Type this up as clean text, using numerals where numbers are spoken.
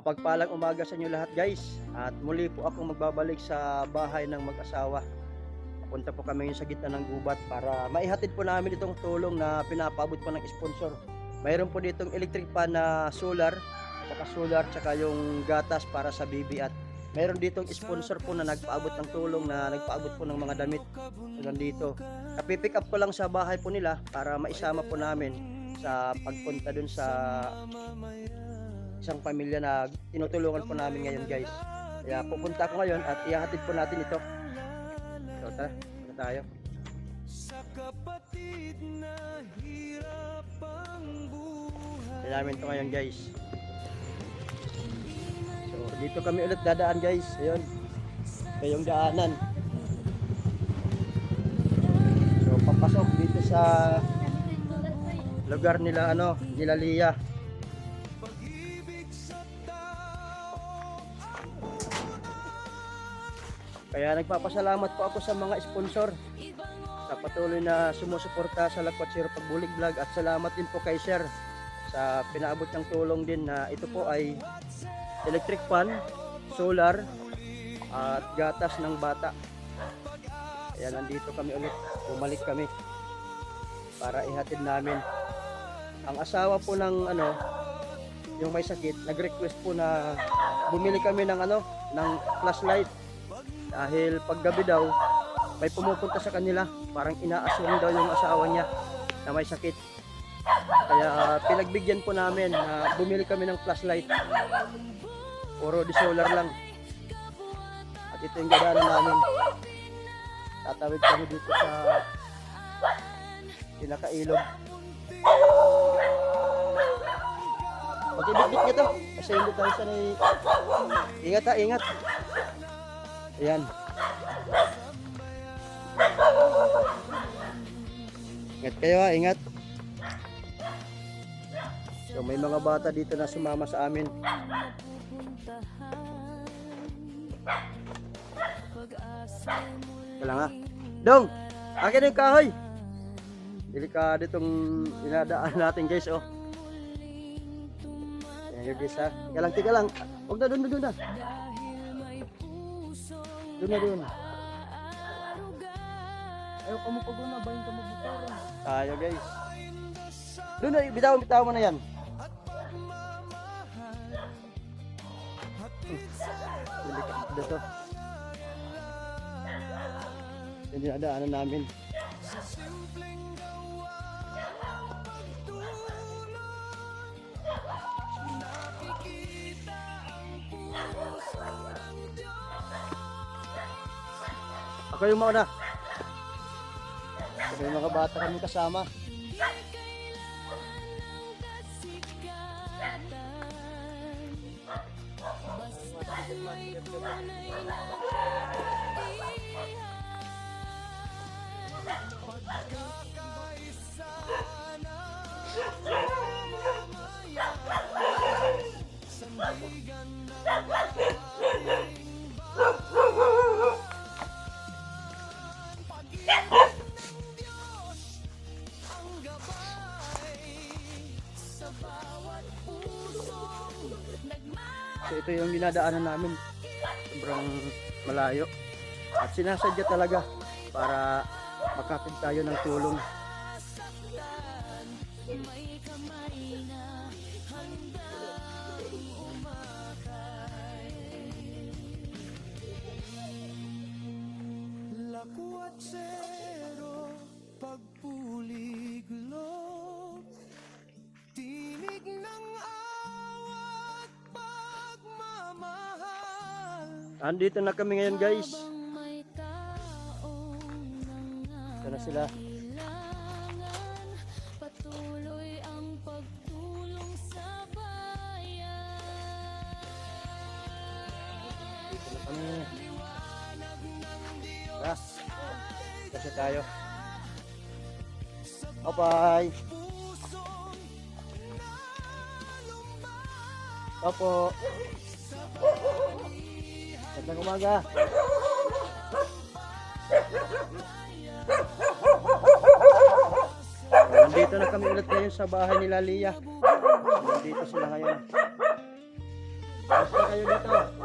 Mapagpalang umaga sa inyo lahat guys. At muli po akong magbabalik sa bahay ng mag-asawa. Punta po kami sa gitna ng gubat para maihatid po namin itong tulong na pinapaabot po ng sponsor. Mayroon po ditong electric fan na solar, tsaka yung gatas para sa bibi, at mayroon ditong sponsor po na nagpaabot ng tulong, na nagpaabot po ng mga damit. So, nandito. Kapipick up ko lang sa bahay po nila para maisama po namin sa pagpunta dun sa isang pamilya na tinutulungan po namin ngayon guys. Kaya pupunta ako ngayon at ihahatid po natin ito. So tara, punta tayo. Kaya namin ito ngayon guys. So dito kami ulit dadaan guys. Ayun, kayong daanan. So papasok dito sa lugar nila nila Lia. Kaya nagpapasalamat po ako sa mga sponsor sa patuloy na sumusuporta sa Lakwat Zero Pagbulig Vlog, at salamat din po kay Sir sa pinaabot ng tulong din, na ito po ay electric fan, solar at gatas ng bata. Kaya nandito kami ulit, bumalik kami para ihatid namin. Ang asawa po ng yung may sakit, nag-request po na bumili kami ng ng flashlight. Dahil paggabi daw may pumupunta sa kanila, parang inaaswang daw yung asawa niya na may sakit. Kaya pinagbigyan po namin na bumili kami ng flashlight. Puro di solar lang. At ito yung dadaanan namin. Tatawid kami dito sa pinakailog. Pag-ibig nyo to kasi hindi tayo sanay. Ingat ha, ingat. Ayan. Ingat kayo ha, ingat. So may mga bata dito na sumama sa amin. Wala nga. Dong! Akin yung kahoy! Delikado itong inadaan natin guys, oh. Ayan yung guys ha. Tika lang. Huwag na, doon na. Doon na. Ayaw ka mo pag na, bayin ka magbitaw. Tayo guys. Doon na, bitaw mo na yan. Delikado to. Yung dinadaanan namin. Ako yung mauna. May mga bata kami kasama. So ito yung dinadaanan namin, sobrang malayo at sinasadya talaga para makapit tayo ng tulong. Lakwat Zero Pagbulig Vlog, tinig ng awat pagmamahal. Andito na kami ngayon guys. Ito na sila. Patuloy ang pagtulong sa bayan. Dito na kami. Kasi tayo. Bye. Opo. Magandang umaga. Nandito na kami ulit ngayon sa bahay nila Lia. Nandito sila ngayon. Basta kayo dito.